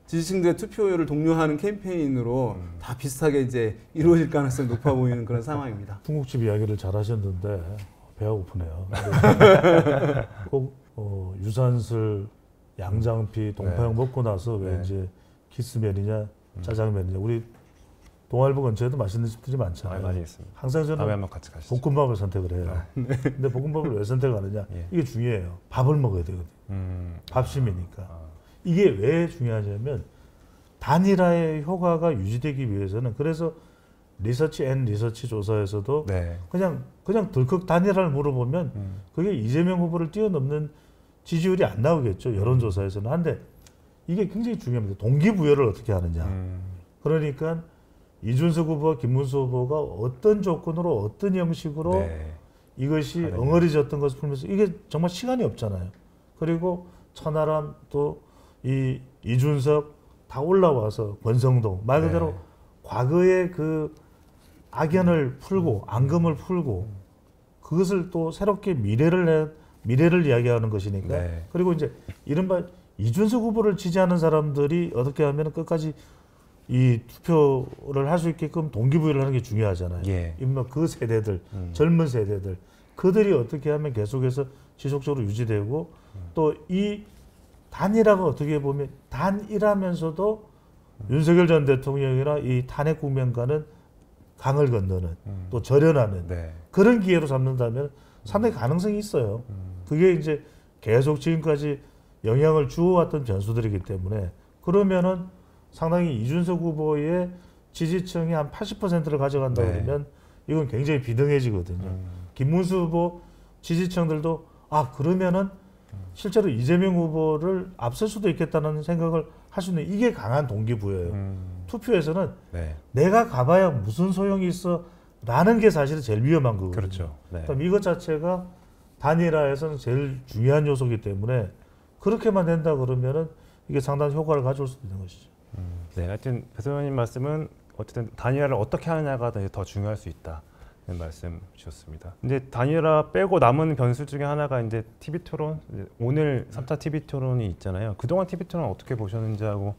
B: 지지층들의 투표율을 독려하는 캠페인으로 다 비슷하게 이제 이루어질 가능성이 높아 보이는 그런 상황입니다.
C: 중국집 이야기를 잘 하셨는데 배가 고프네요. 꼭 유산슬, 양장피, 동파육 먹고 나서 왜
A: 네.
C: 이제 키스면이냐 짜장면이냐 우리 동아일보 근처에도 맛있는 집들이 많잖아요.
A: 많이 있습니다.
C: 항상
A: 다음에
C: 저는
A: 한번 같이 가시죠.
C: 볶음밥을 선택을 해요. 근데 볶음밥을 왜 선택하느냐?
A: 예.
C: 이게 중요해요. 밥을 먹어야 되거든요. 밥심이니까. 이게 왜 중요하냐면 단일화의 효과가 유지되기 위해서는 그래서 리서치 앤 리서치 조사에서도
A: 네.
C: 그냥 덜컥 단일화를 물어보면 그게 이재명 후보를 뛰어넘는 지지율이 안 나오겠죠. 여론조사에서는. 한데 이게 굉장히 중요합니다. 동기부여를 어떻게 하느냐. 그러니까 이준석 후보와 김문수 후보가 어떤 조건으로 어떤 형식으로
A: 네.
C: 이것이 엉어리졌던 것을 풀면서 이게 정말 시간이 없잖아요. 그리고 천하람 또 이 이준석 다 올라와서 권성동 말 그대로
A: 네.
C: 과거의 그 악연을 풀고 앙금을 풀고 그것을 또 새롭게 미래를 이야기하는 것이니까.
A: 네.
C: 그리고 이제 이른바 이준석 후보를 지지하는 사람들이 어떻게 하면 끝까지 이 투표를 할 수 있게끔 동기부여를 하는 게 중요하잖아요.
A: 예.
C: 이른바 그 세대들, 젊은 세대들 그들이 어떻게 하면 계속해서 지속적으로 유지되고 또 이 단일화가 어떻게 보면 단일하면서도 윤석열 전 대통령이나 이 탄핵 국면과는 강을 건너는 또 절연하는
A: 네.
C: 그런 기회로 삼는다면 상당히 가능성이 있어요. 그게 이제 계속 지금까지 영향을 주어왔던 변수들이기 때문에 그러면은 상당히 이준석 후보의 지지층이 한 80%를 가져간다
A: 네.
C: 그러면 이건 굉장히 비등해지거든요. 김문수 후보 지지층들도 그러면은 실제로 이재명 후보를 앞설 수도 있겠다는 생각을 할 수 있는 이게 강한 동기부여예요. 투표에서는
A: 네.
C: 내가 가봐야 무슨 소용이 있어 라는 게 사실은 제일 위험한 거거든요.
A: 그렇죠. 네.
C: 그럼 이것 자체가 단일화에서는 제일 중요한 요소이기 때문에 그렇게만 된다 그러면은 이게 상당히 효과를 가져올 수도 있는 것이죠.
A: 네, 하여튼 배소연님 말씀은 어쨌든 단일화를 어떻게 하느냐가 더 중요할 수 있다. 는 말씀 주셨습니다. 이제 단일화 빼고 남은 변수 중에 하나가 이제 TV 토론, 오늘 3차 TV 토론이 있잖아요. 그동안 TV 토론 어떻게 보셨는지 하고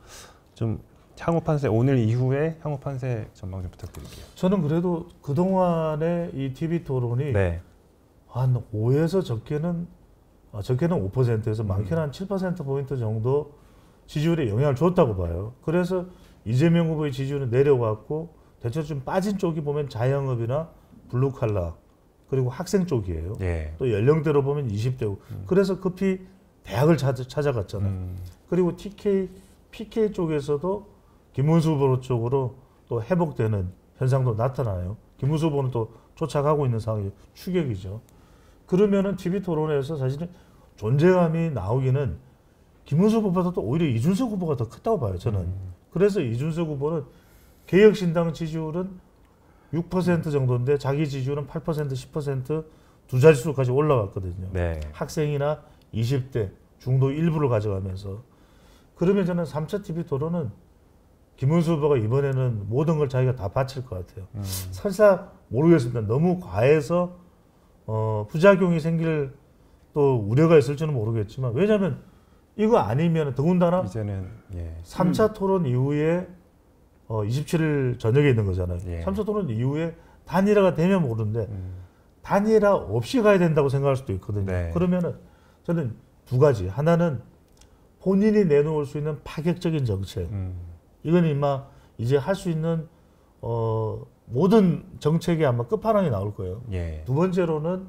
A: 좀 향후 판세, 오늘 이후에 향후 판세 전망 좀 부탁드릴게요.
C: 저는 그래도 그동안의 이 TV 토론이
A: 네.
C: 한 5에서 적게는 5%에서 많게는 한 7%포인트 정도 지지율에 영향을 줬다고 봐요. 그래서 이재명 후보의 지지율은 내려왔고 대체로 좀 빠진 쪽이 보면 자영업이나 블루칼라 그리고 학생 쪽이에요.
A: 예.
C: 또 연령대로 보면 20대고 그래서 급히 대학을 찾아갔잖아요. 그리고 PK 쪽에서도 김문수 후보 쪽으로 또 회복되는 현상도 나타나요. 김문수 후보는 또 쫓아가고 있는 상황이 추격이죠. 그러면은 TV 토론에서 사실은 존재감이 나오기는 김문수 후보보다 또 오히려 이준석 후보가 더 크다고 봐요. 저는. 그래서 이준석 후보는 개혁신당 지지율은 6% 정도인데 자기 지지율은 8%, 10% 두 자릿수까지 올라갔거든요.
A: 네.
C: 학생이나 20대 중도 일부를 가져가면서 그러면 저는 3차 TV 토론은 김문수 후보가 이번에는 모든 걸 자기가 다 바칠 것 같아요. 설사 모르겠습니다. 너무 과해서 부작용이 생길 또 우려가 있을지는 모르겠지만 왜냐하면 이거 아니면 더군다나
A: 이제는
C: 3차 토론 이후에 27일 저녁에 있는 거잖아요.
A: 예.
C: 3차 토론 이후에 단일화가 되면 모르는데 단일화 없이 가야 된다고 생각할 수도 있거든요.
A: 네.
C: 그러면은 저는 두 가지. 하나는 본인이 내놓을 수 있는 파격적인 정책. 이건 이제 할 수 있는 모든 정책이 아마 끝판왕이 나올 거예요.
A: 예.
C: 두 번째로는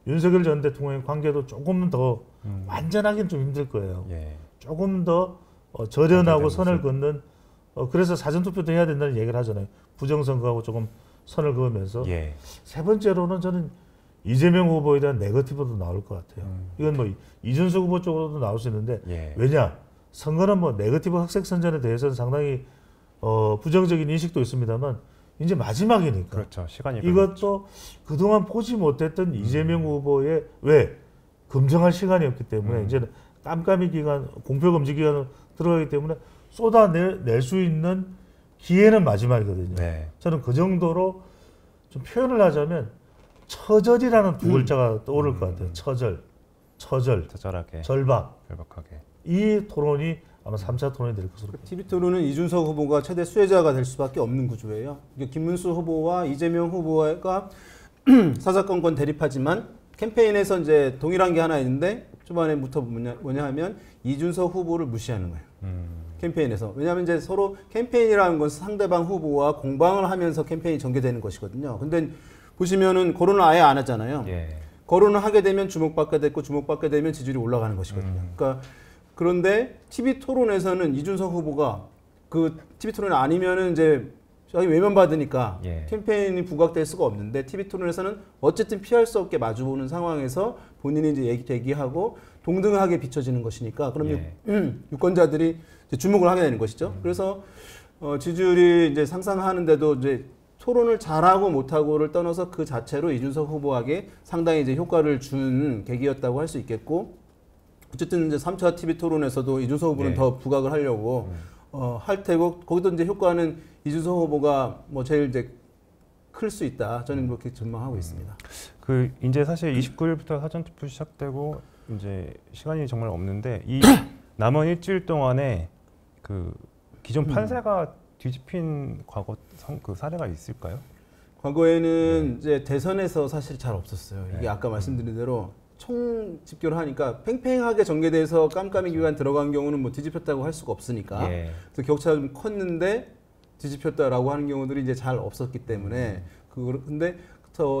C: 윤석열 전 대통령의 관계도 조금 더 완전하긴 좀 힘들 거예요.
A: 예.
C: 조금 더 절연하고
A: 안정된
C: 선을
A: 모습.
C: 긋는 그래서 사전투표도 해야 된다는 얘기를 하잖아요. 부정선거하고 조금 선을 그으면서
A: 예.
C: 세 번째로는 저는 이재명 후보에 대한 네거티브도 나올 것 같아요. 이건 뭐 이준석 후보 쪽으로도 나올 수 있는데
A: 예.
C: 왜냐 선거는 뭐 네거티브 흑색 선전에 대해서는 상당히 부정적인 인식도 있습니다만 이제 마지막이니까
A: 그렇죠. 시간이 별로
C: 이것도 그동안 보지 못했던 이재명 후보의 왜 검증할 시간이 없기 때문에 이제는 깜깜이 기간, 공표검증 기간으로 들어가기 때문에 쏟아낼 수 있는 기회는 마지막이거든요.
A: 네.
C: 저는 그 정도로 좀 표현을 하자면 처절이라는 두 글자가 떠오를 것 같아요. 처절,
A: 처절하게,
C: 절박.
A: 절박하게.
C: 이 토론이 아마 3차 토론이 될 것으로 보입니다.
B: TV 토론은 이준석 후보가 최대 수혜자가 될 수밖에 없는 구조예요. 김문수 후보와 이재명 후보가 사사건건 대립하지만 캠페인에서 이제 동일한 게 하나 있는데 초반에부터 뭐냐 하면 이준석 후보를 무시하는 거예요. 캠페인에서. 왜냐하면 이제 서로 캠페인이라는 건 상대방 후보와 공방을 하면서 캠페인이 전개되는 것이거든요. 근데 보시면은 거론을 아예 안 하잖아요.
A: 예.
B: 거론을 하게 되면 주목받게 됐고 주목받게 되면 지지율이 올라가는 것이거든요. 그러니까 그런데 TV 토론에서는 이준석 후보가 그 TV 토론이 아니면은 이제 저희 외면받으니까
A: 예.
B: 캠페인이 부각될 수가 없는데 TV 토론에서는 어쨌든 피할 수 없게 마주보는 상황에서 본인이 이제 얘기하고 동등하게 비춰지는 것이니까 그러면 유권자들이 이제 주목을 하게 되는 것이죠. 그래서 지지율이 이제 상승하는데도 이제 토론을 잘하고 못하고를 떠나서 그 자체로 이준석 후보에게 상당히 이제 효과를 준 계기였다고 할 수 있겠고 어쨌든 이제 3차 TV 토론에서도 이준석 후보는
A: 네.
B: 더 부각을 하려고 할 테고 거기도 이제 효과는 이준석 후보가 뭐 제일 이제 클 수 있다. 저는 그렇게 전망하고 있습니다.
A: 그 이제 사실 29일부터 사전 투표 시작되고 이제 시간이 정말 없는데 이 남은 일주일 동안에 그 기존 판세가 뒤집힌 과거 그 사례가 있을까요?
B: 과거에는 이제 대선에서 사실 잘 없었어요. 이게 아까 말씀드린 대로 총 집결을 하니까 팽팽하게 전개돼서 깜깜이 기간 들어간 경우는 뭐 뒤집혔다고 할 수가 없으니까.
A: 예.
B: 그래서 격차가 좀 컸는데 뒤집혔다라고 하는 경우들이 이제 잘 없었기 때문에 근데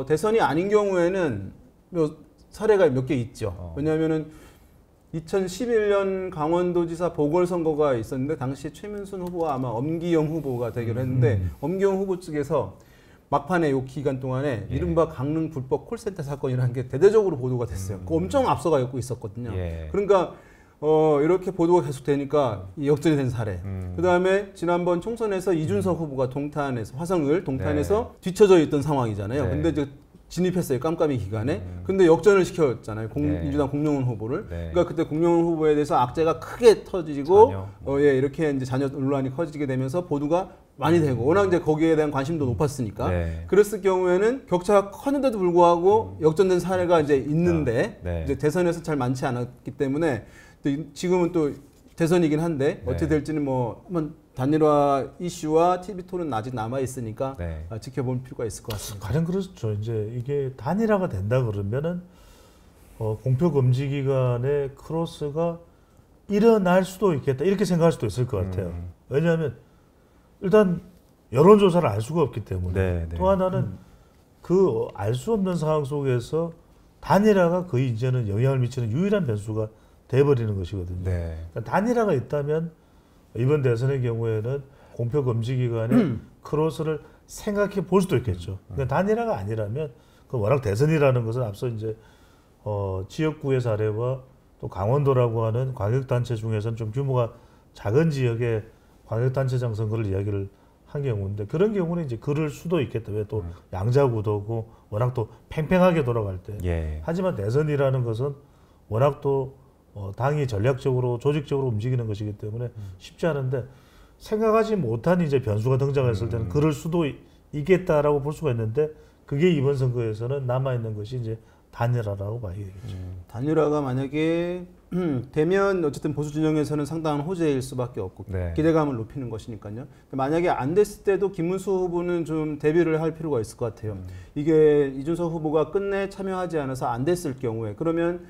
B: 대선이 아닌 경우에는 뭐 사례가 몇 개 있죠. 왜냐하면은 2011년 강원도지사 보궐선거가 있었는데 당시 최민순 후보와 아마 엄기영 후보가 대결했는데 엄기영 후보 측에서 막판에 요 기간 동안에
A: 예.
B: 이른바 강릉 불법 콜센터 사건이라는 게 대대적으로 보도가 됐어요. 그거 엄청 앞서가고 있었거든요.
A: 예.
B: 그러니까 이렇게 보도가 계속 되니까 역전이 된 사례. 그다음에 지난번 총선에서 이준석 후보가 동탄에서 화성을 동탄에서 뒤쳐져 있던 상황이잖아요.
A: 네.
B: 근데 이제 진입했어요. 깜깜이 기간에. 근데 역전을 시켰잖아요.
A: 네.
B: 민주당 공명훈 후보를.
A: 네.
B: 그러니까 그때 공명훈 후보에 대해서 악재가 크게 터지고
A: 자녀.
B: 예, 이렇게 이제 자녀 논란이 커지게 되면서 보도가 많이 되고 워낙 이제 거기에 대한 관심도 높았으니까
A: 네.
B: 그랬을 경우에는 격차가 컸는데도 불구하고 역전된 사례가 이제 있는데
A: 네.
B: 이제 대선에서 잘 많지 않았기 때문에 또 지금은 또 대선이긴 한데 어떻게
A: 네.
B: 될지는 뭐 한번 단일화 이슈와 TV 토론 아직 남아 있으니까
A: 네.
B: 지켜볼 필요가 있을 것 같습니다.
C: 가장 그렇죠. 이제 이게 단일화가 된다 그러면은 공표 검지 기간에 크로스가 일어날 수도 있겠다 이렇게 생각할 수도 있을 것 같아요. 왜냐하면 일단 여론조사를 알 수가 없기 때문에
A: 네, 네.
C: 또 하나는 그 알 수 없는 상황 속에서 단일화가 거의 이제는 영향을 미치는 유일한 변수가 돼버리는 것이거든요.
A: 네.
C: 그러니까 단일화가 있다면 이번 대선의 경우에는 공표 검지 기간에 크로스를 생각해 볼 수도 있겠죠. 그러니까 단일화가 아니라면 그 워낙 대선이라는 것은 앞서 이제 지역구의 사례와 또 강원도라고 하는 광역단체 중에서는 좀 규모가 작은 지역의 광역단체장 선거를 이야기를 한 경우인데 그런 경우는 이제 그럴 수도 있겠다. 왜 또 양자구도고 워낙 또 팽팽하게 돌아갈 때.
A: 예.
C: 하지만 대선이라는 것은 워낙 또 당이 전략적으로 조직적으로 움직이는 것이기 때문에 쉽지 않은데 생각하지 못한 이제 변수가 등장했을 때는 그럴 수도 있겠다라고 볼 수가 있는데 그게 이번 선거에서는 남아 있는 것이 이제 단일화라고 봐야 되겠죠.
B: 단일화가 만약에 되면 어쨌든 보수 진영에서는 상당한 호재일 수밖에 없고
A: 네.
B: 기대감을 높이는 것이니까요. 만약에 안 됐을 때도 김문수 후보는 좀 대비를 할 필요가 있을 것 같아요. 이게 이준석 후보가 끝내 참여하지 않아서 안 됐을 경우에 그러면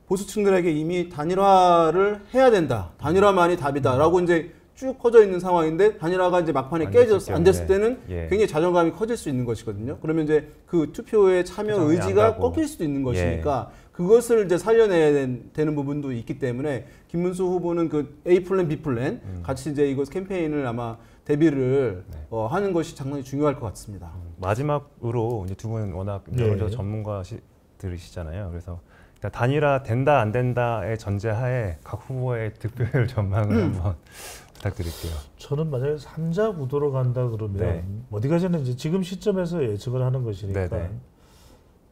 B: 보수층들에게 이미 단일화를 해야 된다. 단일화만이 답이다라고 이제 쭉 커져 있는 상황인데 단일화가 이제 막판에 안 됐을 때는 굉장히 자존감이 커질 수 있는 것이거든요. 그러면 이제 그 투표에 참여 의지가 꺾일 수도 있는 것이니까 그것을 이제 살려내야 되는 부분도 있기 때문에 김문수 후보는 그 A 플랜, B 플랜 같이 이제 이거 캠페인을 아마 대비를 하는 것이 상당히 중요할 것 같습니다.
A: 마지막으로 이제 두 분 워낙 여론조사 전문가들이시잖아요. 그래서 단일화 된다 안 된다의 전제하에 각 후보의 득표율 전망을 한번 부탁드릴게요.
C: 저는 만약에 3자 구도로 간다 그러면 어디까지는 이제 지금 시점에서 예측을 하는 것이니까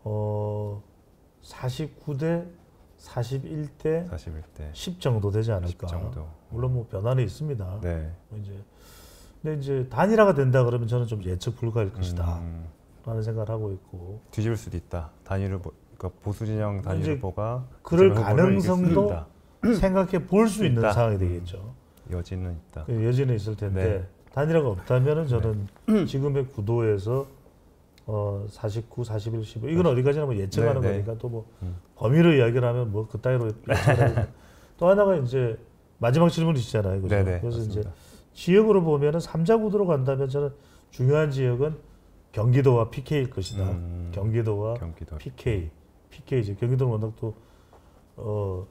C: 49대 41대 10 정도 되지 않을까. 10 정도. 물론 뭐 변화는 있습니다. 근데 이제 단일화가 된다 그러면 저는 좀 예측 불가일 것이다 라는 생각을 하고 있고.
A: 뒤집을 수도 있다. 그러니까 보수 진영 단일 후보가
C: 그럴 가능성도 생각해 볼 수 있는 상황이 되겠죠.
A: 여지는 있다.
C: 여지는 있을 텐데 단일화가 없다면은 저는 지금의 구도에서 49, 41, 15 이건 어디까지나 뭐 예측하는 거니까 또 뭐 범위로 이야기를 하면 뭐 그따위로 또 하나가 이제 마지막 질문이시잖아요. 그죠? 그래서 맞습니다. 이제 지역으로 보면은 3자 구도로 간다면 저는 중요한 지역은 경기도와 PK일 것이다. 경기도. PK죠. 경기도는 워낙 또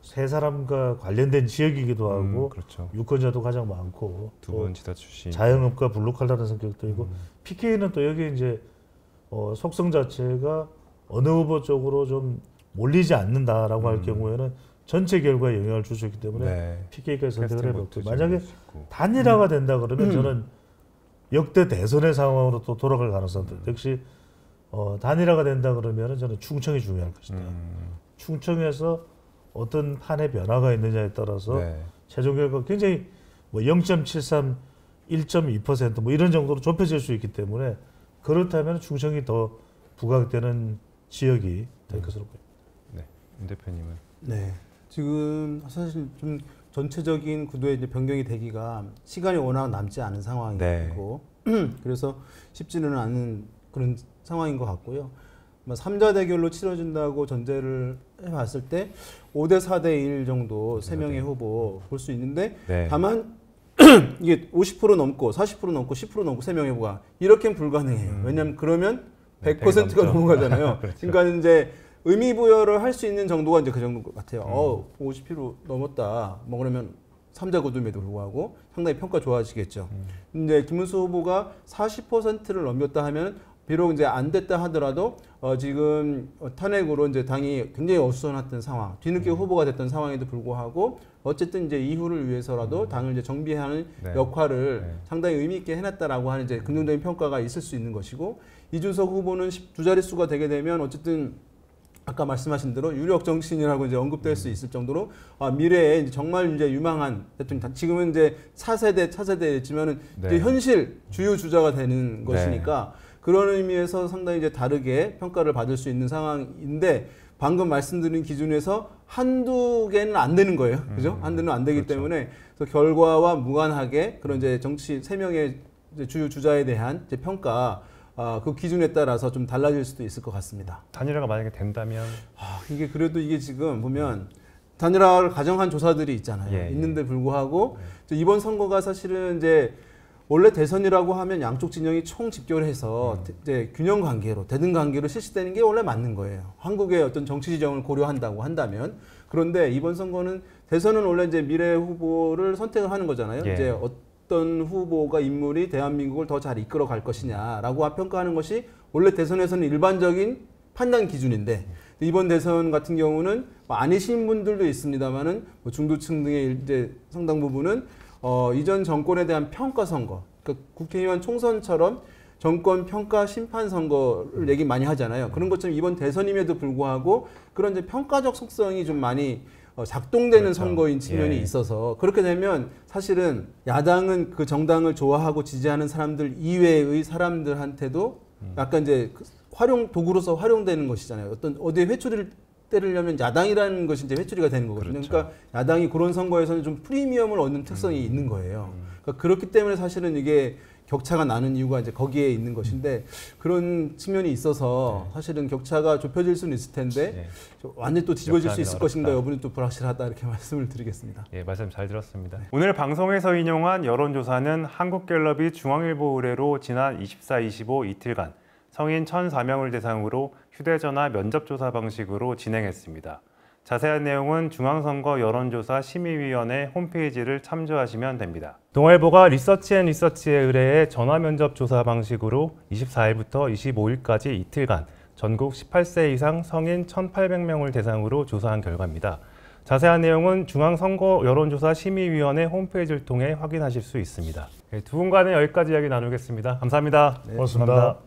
C: 세 사람과 관련된 지역이기도 하고 유권자도 가장 많고
A: 두 분 지사 출신
C: 자영업과 블루칼라는 성격도 있고 PK는 또 여기 이제 속성 자체가 어느 후보 쪽으로 좀 몰리지 않는다라고 할 경우에는 전체 결과에 영향을 줄 수 있기 때문에 PK까지 선택을 해봤고 만약에 단일화가 된다 그러면 저는 역대 대선의 상황으로 또 돌아갈 가능성도 역시 단일화가 된다 그러면 저는 충청이 중요할 것이다. 충청에서 어떤 판의 변화가 있느냐에 따라서 최종 결과가 굉장히 뭐 0.73, 1.2% 뭐 이런 정도로 좁혀질 수 있기 때문에 그렇다면 충청이 더 부각되는 지역이 될 것으로 보입니다.
A: 임 대표님은?
B: 네, 지금 사실 좀 전체적인 구도의 이제 변경이 되기가 시간이 워낙 남지 않은 상황이고 그래서 쉽지는 않은 그런 상황인 것 같고요. 3자 대결로 치러진다고 전제를 해봤을 때 5대 4대 1 정도 3명의 후보 볼 수 있는데 다만 이게 50% 넘고 40% 넘고 10% 넘고 3명의 후보가 이렇게는 불가능해요. 왜냐하면 그러면 100%가 넘어가잖아요. 그러니까 이제 의미 부여를 할 수 있는 정도가 이제 그 정도 같아요. 50% 넘었다. 뭐 그러면 3자 구도임에도 불구하고 상당히 평가 좋아지겠죠. 근데 김문수 후보가 40%를 넘겼다 하면 비록 이제 안 됐다 하더라도 지금 탄핵으로 이제 당이 굉장히 어수선했던 상황, 뒤늦게 후보가 됐던 상황에도 불구하고 어쨌든 이제 이후를 위해서라도 당을 이제 정비하는 역할을 상당히 의미 있게 해놨다라고 하는 이제 긍정적인 평가가 있을 수 있는 것이고 이준석 후보는 두 자릿수가 되게 되면 어쨌든 아까 말씀하신 대로 유력 정치인이라고 이제 언급될 수 있을 정도로 미래에 이제 정말 이제 유망한 대통령, 지금은 이제 차세대였지만은 이제 현실 주요 주자가 되는 것이니까 그런 의미에서 상당히 이제 다르게 평가를 받을 수 있는 상황인데 방금 말씀드린 기준에서 한두 개는 안 되는 거예요. 그죠? 한두는 안 되기 때문에 그래서 결과와 무관하게 그런 이제 정치 3명의 이제 주요 주자에 대한 이제 평가 그 기준에 따라서 좀 달라질 수도 있을 것 같습니다.
A: 단일화가 만약에 된다면
B: 이게 그래도 이게 지금 보면 단일화를 가정한 조사들이 있잖아요. 있는데 불구하고 이번 선거가 사실은 이제 원래 대선이라고 하면 양쪽 진영이 총 집결해서 이제 균형 관계로 대등 관계로 실시되는 게 원래 맞는 거예요. 한국의 어떤 정치 지정을 고려한다고 한다면. 그런데 이번 선거는 대선은 원래 이제 미래 후보를 선택을 하는 거잖아요. 이제 어떤 후보가 인물이 대한민국을 더 잘 이끌어 갈 것이냐라고 평가하는 것이 원래 대선에서는 일반적인 판단 기준인데 이번 대선 같은 경우는 아니신 분들도 있습니다만은 중도층 등의 이제 상당 부분은 이전 정권에 대한 평가 선거, 그러니까 국회의원 총선처럼 정권 평가 심판 선거를 얘기 많이 하잖아요. 그런 것처럼 이번 대선임에도 불구하고 그런 이제 평가적 속성이 좀 많이 작동되는 선거인 측면이 있어서 그렇게 되면 사실은 야당은 그 정당을 좋아하고 지지하는 사람들 이외의 사람들한테도 약간 이제 도구로서 활용되는 것이잖아요. 어디에 회초리를 때리려면 야당이라는 것이 이제 회초리가 되는 거거든요. 그러니까 야당이 그런 선거에서는 좀 프리미엄을 얻는 특성이 있는 거예요. 그러니까 그렇기 때문에 사실은 이게 격차가 나는 이유가 이제 거기에 있는 것인데 그런 측면이 있어서 사실은 격차가 좁혀질 수는 있을 텐데 완전히 또 뒤집어질 수 있을
A: 역사하기는
B: 것인가
A: 어렵다.
B: 여부는 또 불확실하다 이렇게 말씀을 드리겠습니다.
A: 예, 말씀 잘 들었습니다. 오늘 방송에서 인용한 여론조사는 한국갤럽이 중앙일보 의뢰로 지난 24, 25 이틀간 성인 1,004명을 대상으로 휴대전화 면접조사 방식으로 진행했습니다. 자세한 내용은 중앙선거 여론조사 심의위원회 홈페이지를 참조하시면 됩니다. 동아일보가 리서치앤리서치에 의뢰해 전화 면접 조사 방식으로 24일부터 25일까지 이틀간 전국 18세 이상 성인 1,800명을 대상으로 조사한 결과입니다. 자세한 내용은 중앙선거 여론조사 심의위원회 홈페이지를 통해 확인하실 수 있습니다. 두 분과는 여기까지 이야기 나누겠습니다. 감사합니다.
C: 고맙습니다.